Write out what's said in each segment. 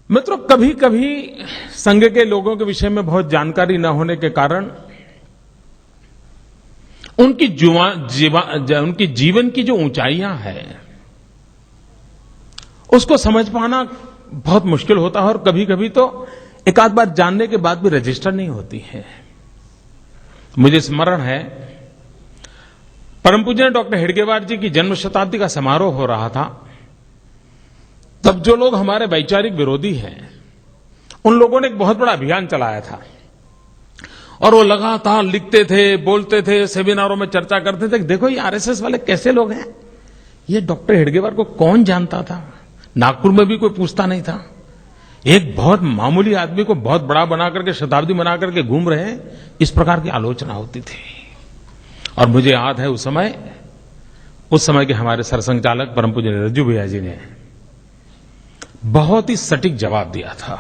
मित्रों, कभी कभी संघ के लोगों के विषय में बहुत जानकारी न होने के कारण उनकी जीवन की जो ऊंचाइयां हैं उसको समझ पाना बहुत मुश्किल होता है और कभी कभी तो एक आध बार जानने के बाद भी रजिस्टर नहीं होती है। मुझे स्मरण है, परम पूज्य डॉक्टर हेडगेवार जी की जन्म शताब्दी का समारोह हो रहा था। तब जो लोग हमारे वैचारिक विरोधी हैं उन लोगों ने एक बहुत बड़ा अभियान चलाया था और वो लगातार लिखते थे, बोलते थे, सेमिनारों में चर्चा करते थे। देखो ये आरएसएस वाले कैसे लोग हैं, ये डॉक्टर हेडगेवार को कौन जानता था, नागपुर में भी कोई पूछता नहीं था। एक बहुत मामूली आदमी को बहुत बड़ा बना करके, शताब्दी बना करके घूम रहे हैं, इस प्रकार की आलोचना होती थी। और मुझे याद है उस समय के हमारे सरसंघचालक परम पूज्य रज्जू भैया जी ने बहुत ही सटीक जवाब दिया था।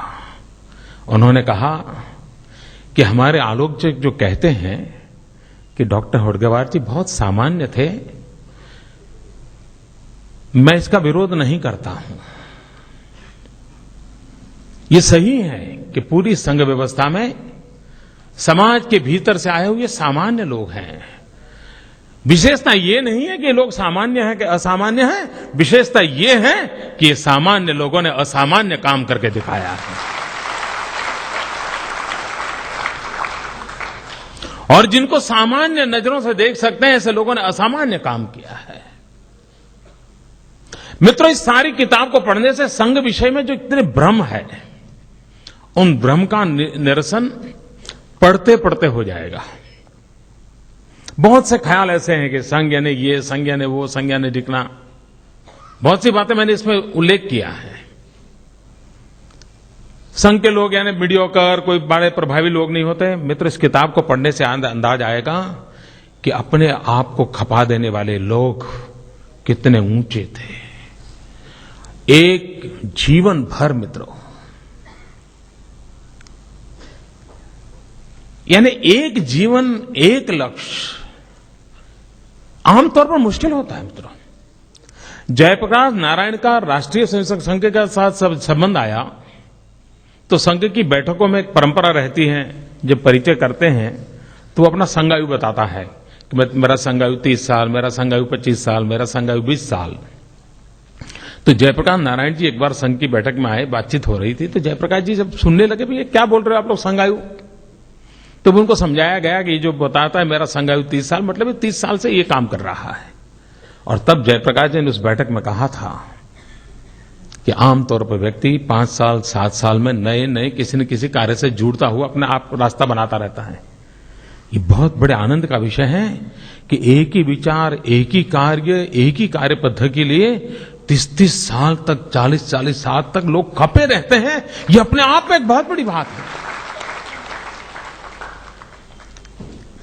उन्होंने कहा कि हमारे आलोचक जो कहते हैं कि डॉक्टर हेडगेवार जी बहुत सामान्य थे, मैं इसका विरोध नहीं करता हूं। ये सही है कि पूरी संघ व्यवस्था में समाज के भीतर से आए हुए सामान्य लोग हैं। विशेषता ये नहीं है कि लोग सामान्य हैं कि असामान्य हैं, विशेषता ये है कि सामान्य लोगों ने असामान्य काम करके दिखाया है। और जिनको सामान्य नजरों से देख सकते हैं ऐसे लोगों ने असामान्य काम किया है। मित्रों, इस सारी किताब को पढ़ने से संघ विषय में जो इतने भ्रम है उन भ्रम का निरसन पढ़ते पढ़ते हो जाएगा। बहुत से ख्याल ऐसे हैं कि संघ यानी ये, संघ यानी वो, संघ यानी दिखना, बहुत सी बातें मैंने इसमें उल्लेख किया है। संघ के लोग यानी मीडियोकर, कोई बड़े प्रभावी लोग नहीं होते। मित्र, इस किताब को पढ़ने से अंदाज आएगा कि अपने आप को खपा देने वाले लोग कितने ऊंचे थे। एक जीवन भर मित्रों, यानी एक जीवन, एक लक्ष्य आमतौर पर मुश्किल होता है। मित्रों, जयप्रकाश नारायण का राष्ट्रीय स्वयंसेवक संघ के साथ संबंध आया तो संघ की बैठकों में एक परंपरा रहती है, जब परिचय करते हैं तो वो अपना संघायु बताता है कि मेरा संघायु 30 साल, मेरा संघायु 25 साल, मेरा संघायु 20 साल। तो जयप्रकाश नारायण जी एक बार संघ की बैठक में आए, बातचीत हो रही थी, तो जयप्रकाश जी जब सुनने लगे, भैया क्या बोल रहे हो आप लोग संघायु, तो उनको समझाया गया कि ये जो बताता है मेरा संघायु 30 साल, मतलब 30 साल से ये काम कर रहा है। और तब जयप्रकाश जी ने उस बैठक में कहा था कि आमतौर पर व्यक्ति 5 साल 7 साल में नए नए किसी न किसी कार्य से जुड़ता हुआ अपने आप रास्ता बनाता रहता है। ये बहुत बड़े आनंद का विषय है कि एक ही विचार, एक ही कार्य, एक ही कार्य पद्धति के लिए 30-30 साल तक, 40-40 साल तक लोग खपे रहते हैं। ये अपने आप में एक बहुत बड़ी बात है।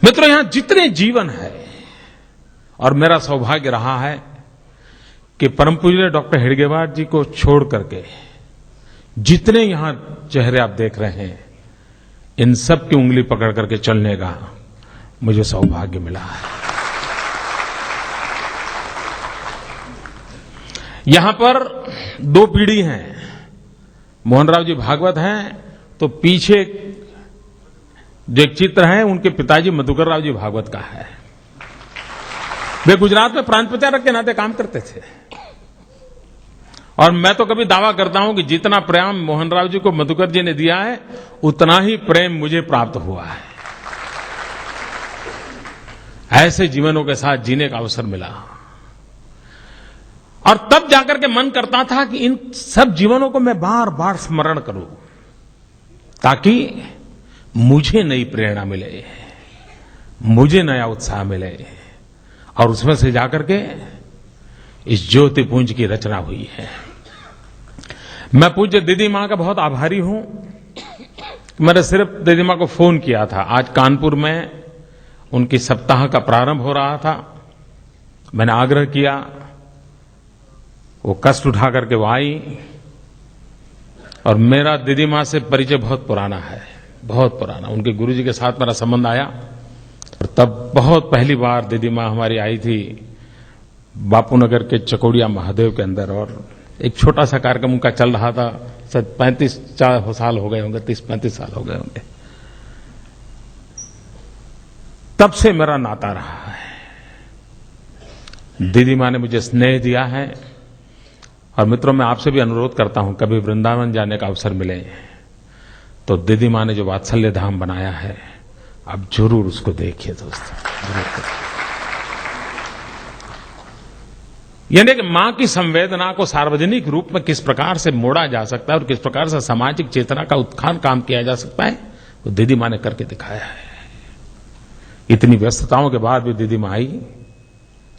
मित्रों, यहां जितने जीवन है, और मेरा सौभाग्य रहा है कि परम पूज्य डॉक्टर हेडगेवार जी को छोड़ करके जितने यहां चेहरे आप देख रहे हैं, इन सब की उंगली पकड़ करके चलने का मुझे सौभाग्य मिला है। यहां पर 2 पीढ़ी हैं। मोहनराव जी भागवत हैं, तो पीछे जो एक चित्र है उनके पिताजी मधुकर राव जी भागवत का है। वे गुजरात में प्रांत प्रचारक के नाते काम करते थे। और मैं तो कभी दावा करता हूं कि जितना प्रेम मोहनराव जी को मधुकर जी ने दिया है, उतना ही प्रेम मुझे प्राप्त हुआ है। ऐसे जीवनों के साथ जीने का अवसर मिला और तब जाकर के मन करता था कि इन सब जीवनों को मैं बार बार स्मरण करूं ताकि मुझे नई प्रेरणा मिले, मुझे नया उत्साह मिले, और उसमें से जाकर के इस ज्योतिपुंज की रचना हुई है। मैं पूज्य दीदी मां का बहुत आभारी हूं। मैंने सिर्फ दीदी मां को फोन किया था। आज कानपुर में उनकी सप्ताह का प्रारंभ हो रहा था। मैंने आग्रह किया, वो कष्ट उठा करके वो आई। और मेरा दीदी मां से परिचय बहुत पुराना है, बहुत पुराना। उनके गुरुजी के साथ मेरा संबंध आया और तब बहुत पहली बार दीदी मां हमारी आई थी बापू नगर के चकोड़िया महादेव के अंदर, और एक छोटा सा कार्यक्रम उनका चल रहा था, 35 साल हो गए होंगे, 30-35 साल हो गए होंगे। तब से मेरा नाता रहा है। दीदी माँ ने मुझे स्नेह दिया है। और मित्रों, मैं आपसे भी अनुरोध करता हूं, कभी वृंदावन जाने का अवसर मिले तो दीदी माँ ने जो वात्सल्य धाम बनाया है, आप जरूर उसको देखिए दोस्तों, जरूर। यानी कि मां की संवेदना को सार्वजनिक रूप में किस प्रकार से मोड़ा जा सकता है और किस प्रकार से सामाजिक चेतना का उत्थान काम किया जा सकता है, वो दीदी मां ने करके दिखाया है। इतनी व्यस्तताओं के बाद भी दीदी मां आई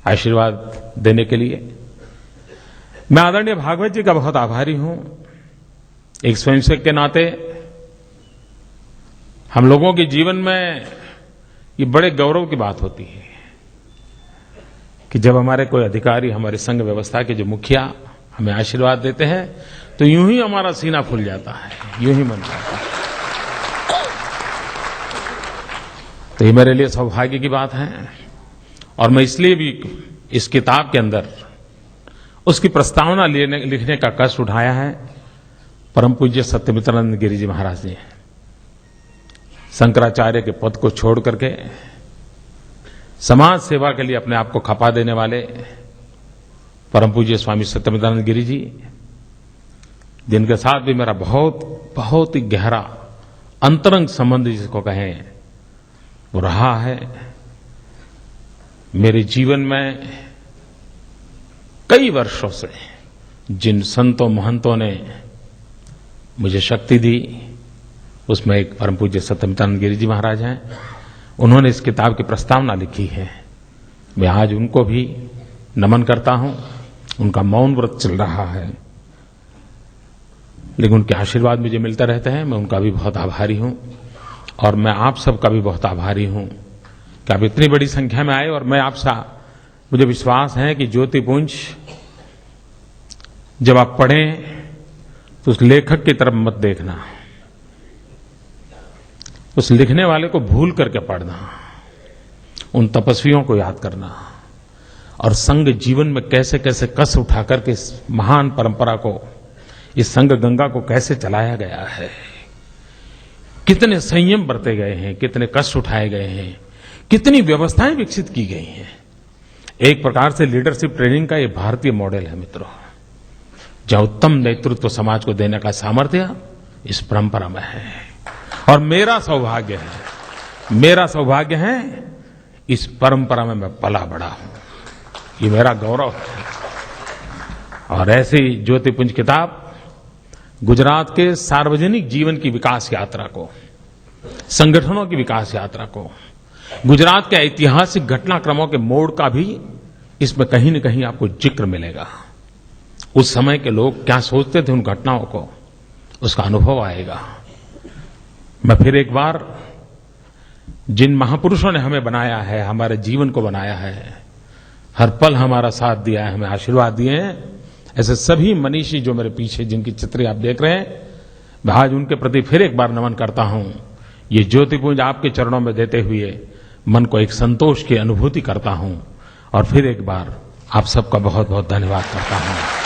आशीर्वाद देने के लिए। मैं आदरणीय भागवत जी का बहुत आभारी हूं। एक स्वयंसेवक के नाते हम लोगों के जीवन में ये बड़े गौरव की बात होती है कि जब हमारे कोई अधिकारी, हमारे संघ व्यवस्था के जो मुखिया हमें आशीर्वाद देते हैं तो यूं ही हमारा सीना फूल जाता है, यूं ही मन करता है। तो ये मेरे लिए सौभाग्य की बात है। और मैं इसलिए भी इस किताब के अंदर उसकी प्रस्तावना लिखने का कष्ट उठाया है। परम पूज्य सत्यमित्रानंद गिरि जी महाराज ने शंकराचार्य के पद को छोड़ करके समाज सेवा के लिए अपने आप को खपा देने वाले परम पूज्य स्वामी सत्यमित्रानंद गिरि जी, जिनके साथ भी मेरा बहुत ही गहरा अंतरंग संबंध जिसको कहें वो रहा है। मेरे जीवन में कई वर्षों से जिन संतों महंतों ने मुझे शक्ति दी, उसमें एक परम पूज्य सत्यमित्रानंद गिरि जी महाराज हैं। उन्होंने इस किताब की प्रस्तावना लिखी है। मैं आज उनको भी नमन करता हूं। उनका मौन व्रत चल रहा है, लेकिन उनके आशीर्वाद मुझे मिलते रहते हैं। मैं उनका भी बहुत आभारी हूं और मैं आप सबका भी बहुत आभारी हूं कि आप इतनी बड़ी संख्या में आए। और मैं आपसे, मुझे विश्वास है कि ज्योतिपुंज जब आप पढ़ें तो उस लेखक की तरफ मत देखना, उस लिखने वाले को भूल करके पढ़ना, उन तपस्वियों को याद करना और संघ जीवन में कैसे कैसे कस उठा करके इस महान परंपरा को, इस संघ गंगा को कैसे चलाया गया है, कितने संयम बरते गए हैं, कितने कष्ट उठाए गए हैं, कितनी व्यवस्थाएं विकसित की गई हैं। एक प्रकार से लीडरशिप ट्रेनिंग का ये भारतीय मॉडल है मित्रों, जहां उत्तम नेतृत्व समाज को देने का सामर्थ्य इस परंपरा में है। और मेरा सौभाग्य है इस परंपरा में मैं पला बड़ा हूं, ये मेरा गौरव है। और ऐसी ज्योतिपुंज किताब गुजरात के सार्वजनिक जीवन की विकास यात्रा को, संगठनों की विकास यात्रा को, गुजरात के ऐतिहासिक घटनाक्रमों के मोड़ का भी इसमें कहीं न कहीं आपको जिक्र मिलेगा। उस समय के लोग क्या सोचते थे उन घटनाओं को, उसका अनुभव आएगा। मैं फिर एक बार जिन महापुरुषों ने हमें बनाया है, हमारे जीवन को बनाया है, हर पल हमारा साथ दिया है, हमें आशीर्वाद दिए हैं, ऐसे सभी मनीषी जो मेरे पीछे जिनकी चित्र आप देख रहे हैं, मैं आज उनके प्रति फिर एक बार नमन करता हूं। ये ज्योतिपुंज आपके चरणों में देते हुए मन को एक संतोष की अनुभूति करता हूं और फिर एक बार आप सबका बहुत बहुत धन्यवाद करता हूं।